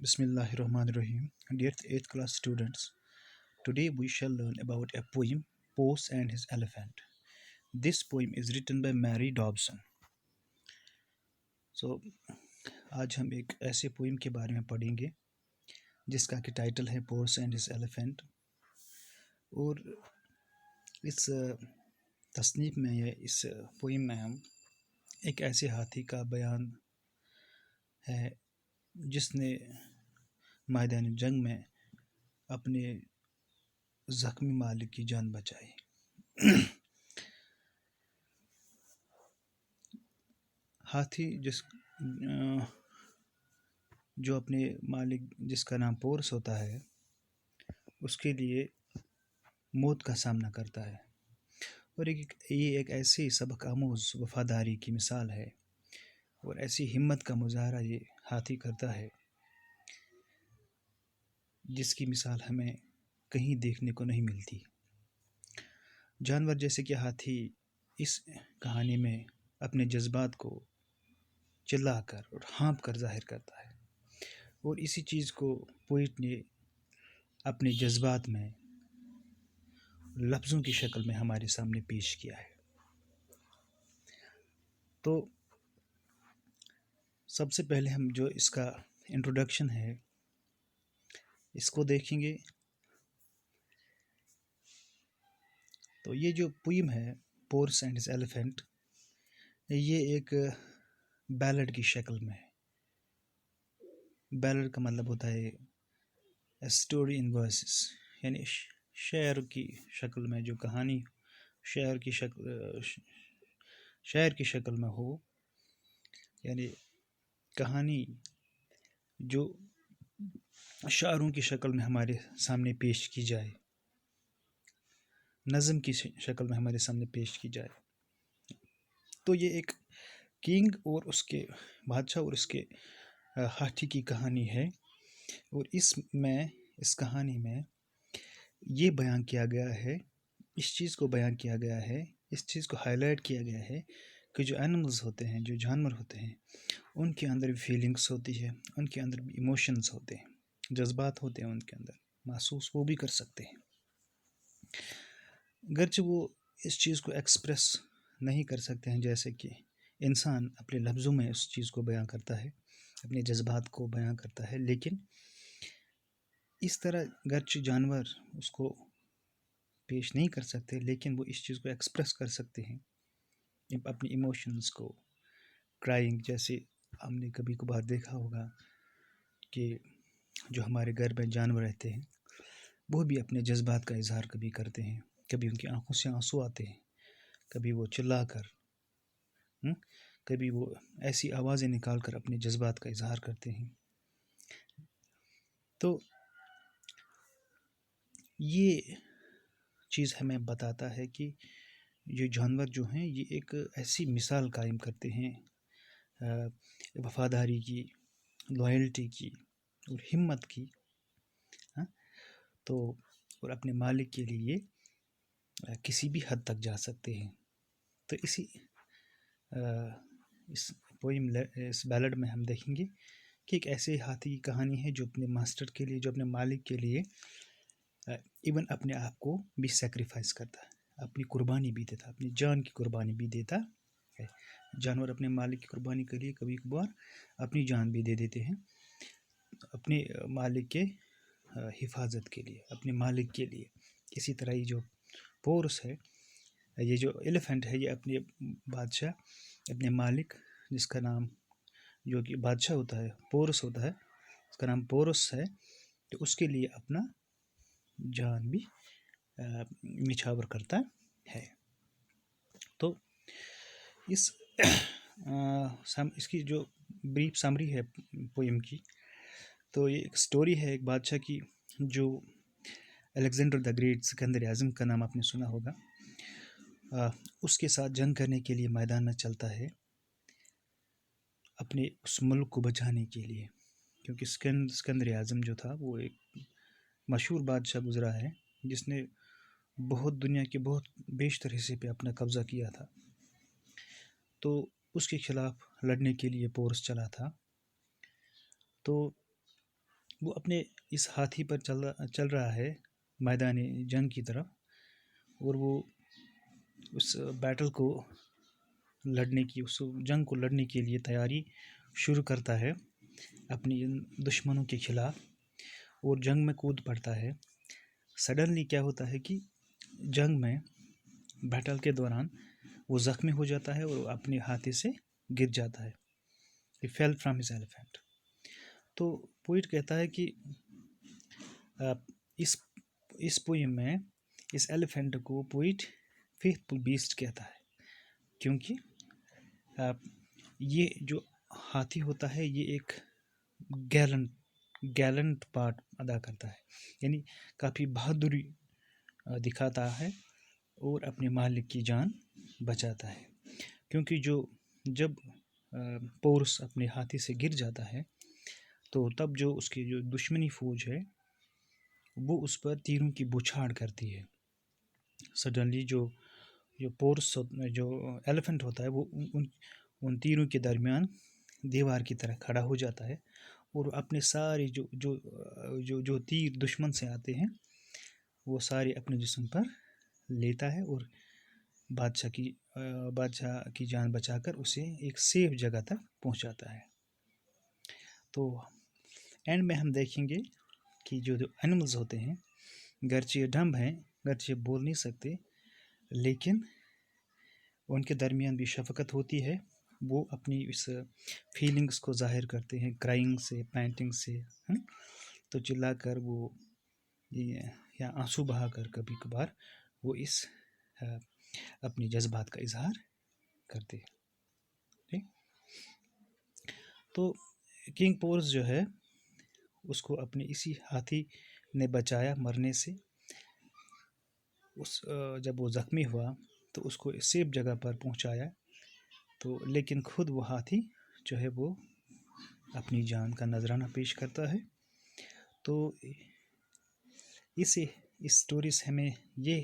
Bismillahirrahmanirrahim. Dear 8th class students, today we shall learn about a poem, Porce and His Elephant. This poem is written by Mary Dobson. So, आज हम एक ऐसे poem के बारे में पढ़ेंगे जिसका कि टाइटल है पोर्स एंड हिज एलिफेंट। और इस तसनीफ में या इस पोइम में हम एक ऐसे हाथी का बयान है जिसने मैदान जंग में अपने ज़ख्मी मालिक की जान बचाई। हाथी जो अपने मालिक जिसका नाम पोर्स होता है उसके लिए मौत का सामना करता है। और ये एक ऐसी सबक आमूज़ वफ़ादारी की मिसाल है और ऐसी हिम्मत का मुजाहरा ये हाथी करता है जिसकी मिसाल हमें कहीं देखने को नहीं मिलती। जानवर जैसे कि हाथी इस कहानी में अपने जज्बात को चिल्लाकर और हाँप कर जाहिर करता है और इसी चीज़ को पोइट ने अपने जज्बात में लफ्ज़ों की शक्ल में हमारे सामने पेश किया है। तो सबसे पहले हम जो इसका इंट्रोडक्शन है इसको देखेंगे। तो ये जो पोइम है पोर्स एंड हिज एलिफेंट, ये एक बैलड की शक्ल में है। बैलड का मतलब होता है स्टोरी इन वर्सेस, यानी शेर की शक्ल में जो कहानी शेर की शक्ल में हो, यानी कहानी जो शायरों की शक्ल में हमारे सामने पेश की जाए, नज़म की शक्ल में हमारे सामने पेश की जाए। तो ये एक किंग और उसके बादशाह और उसके हाथी की कहानी है और इस कहानी में ये बयान किया गया है, इस चीज़ को बयान किया गया है, इस चीज़ को हाईलाइट किया गया है कि जो एनिमल्स होते हैं, जो जानवर होते हैं, उनके अंदर भी फीलिंग्स होती है, उनके अंदर भी इमोशंस होते हैं, जज्बात होते हैं, उनके अंदर महसूस वो भी कर सकते हैं। अगरचे वो इस चीज़ को एक्सप्रेस नहीं कर सकते हैं जैसे कि इंसान अपने लफ्ज़ों में उस चीज़ को बयां करता है, अपने जज्बात को बयां करता है, लेकिन इस तरह अगरचे जानवर उसको पेश नहीं कर सकते, लेकिन वो इस चीज़ को एक्सप्रेस कर सकते हैं अपनी इमोशंस को। क्राइंग, जैसे हमने कभी कभार देखा होगा कि जो हमारे घर में जानवर रहते हैं वो भी अपने जज्बात का इजहार कभी करते हैं, कभी उनकी आंखों से आंसू आते हैं, कभी वो चिल्लाकर, कभी वो ऐसी आवाज़ें निकाल कर अपने जज्बात का इजहार करते हैं। तो ये चीज़ हमें बताता है कि ये जानवर जो हैं ये एक ऐसी मिसाल कायम करते हैं वफ़ादारी की, लॉयल्टी की और हिम्मत की। तो और अपने मालिक के लिए किसी भी हद तक जा सकते हैं। तो इस पोइम, इस बैलड में हम देखेंगे कि एक ऐसे हाथी की कहानी है जो अपने मास्टर के लिए, जो अपने मालिक के लिए इवन अपने आप को भी सेक्रीफाइस करता है, अपनी कुर्बानी भी देता, अपनी जान की कुर्बानी भी देता है। जानवर अपने मालिक की कुर्बानी के लिए कभी कभार अपनी जान भी दे देते हैं, अपने मालिक के हिफाजत के लिए, अपने मालिक के लिए। इसी तरह ये जो पोर्स है, ये जो एलिफेंट है, ये अपने बादशाह, अपने मालिक जिसका नाम, जो कि बादशाह होता है, पोर्स होता है, उसका नाम पोर्स है, तो उसके लिए अपना जान भी निछावर करता है। तो इसकी जो ब्रीफ समरी है पोएम की, तो ये एक स्टोरी है एक बादशाह की जो अलेक्जेंडर द ग्रेट, सिकंदर आज़म का नाम आपने सुना होगा, उसके साथ जंग करने के लिए मैदान में चलता है अपने उस मुल्क को बचाने के लिए, क्योंकि सिकंदर आज़म जो था वो एक मशहूर बादशाह गुजरा है जिसने बहुत दुनिया के बहुत बेशतर हिस्से पे अपना कब्ज़ा किया था। तो उसके खिलाफ लड़ने के लिए पोर्स चला था। तो وہ اپنے اس ہاتھی پر چل رہا ہے میدان جنگ کی طرف، اور وہ اس بیٹل کو اس جنگ کو لڑنے کے لیے تیاری شروع کرتا ہے اپنی ان دشمنوں کے خلاف، اور جنگ میں کود پڑتا ہے۔ سڈنلی کیا ہوتا ہے کہ جنگ میں بیٹل کے دوران وہ زخمی ہو جاتا ہے اور اپنے ہاتھی سے گر جاتا ہے۔ He fell from his elephant۔ تو پوئٹ کہتا ہے کہ اس پوئم میں اس ایلیفینٹ کو پوئٹ فیتھفل بیسٹ کہتا ہے، کیونکہ یہ جو ہاتھی ہوتا ہے یہ ایک گیلنٹ پارٹ ادا کرتا ہے، یعنی کافی بہادری دکھاتا ہے اور اپنے مالک کی جان بچاتا ہے، کیونکہ جب پورس اپنے ہاتھی سے گر جاتا ہے تو تب جو اس کی جو دشمنی فوج ہے وہ اس پر تیروں کی بوچھاڑ کرتی ہے۔ سڈنلی جو پورس جو ایلیفنٹ ہوتا ہے وہ ان تیروں کے درمیان دیوار کی طرح کھڑا ہو جاتا ہے، اور اپنے سارے جو تیر دشمن سے آتے ہیں وہ سارے اپنے جسم پر لیتا ہے، اور بادشاہ کی جان بچا کر اسے ایک سیف جگہ تک پہنچاتا ہے۔ تو اینڈ میں ہم دیکھیں گے کہ جو اینیملز ہوتے ہیں، گرچہ ڈمب ہیں، گرچہ بول نہیں سکتے، لیکن ان کے درمیان بھی شفقت ہوتی ہے۔ وہ اپنی اس فیلنگز کو ظاہر کرتے ہیں کرائنگ سے، پینٹنگ سے، تو چلا کر وہ یا آنسو بہا کر کبھی کبھار وہ اس اپنی جذبات کا اظہار کرتے ہیں۔ تو کنگ پورس جو ہے اس کو اپنے اسی ہاتھی نے بچایا مرنے سے۔ جب وہ زخمی ہوا تو اس کو سیف جگہ پر پہنچایا، تو لیکن خود وہ ہاتھی جو ہے وہ اپنی جان کا نذرانہ پیش کرتا ہے۔ تو اس اسٹوری سے ہمیں یہ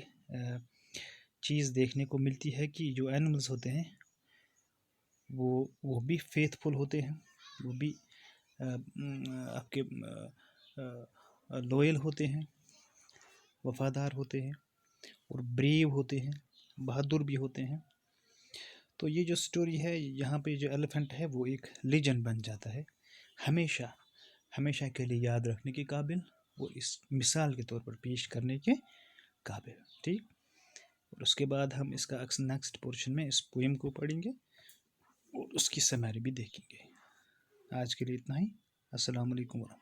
چیز دیکھنے کو ملتی ہے کہ جو اینیملز ہوتے ہیں وہ بھی فیتھفل ہوتے ہیں، وہ بھی آپ کے لوئل ہوتے ہیں، وفادار ہوتے ہیں، اور بریو ہوتے ہیں، بہادر بھی ہوتے ہیں۔ تو یہ جو سٹوری ہے یہاں پہ جو ایلیفنٹ ہے وہ ایک لیجنڈ بن جاتا ہے، ہمیشہ کے لیے یاد رکھنے کے قابل، وہ اس مثال کے طور پر پیش کرنے کے قابل، ٹھیک۔ اور اس کے بعد ہم اس کا نیکسٹ پورشن میں اس پوئم کو پڑھیں گے اور اس کی سمری بھی دیکھیں گے۔ آج کے لیے اتنا ہی۔ السلام علیکم ورحمۃ اللہ۔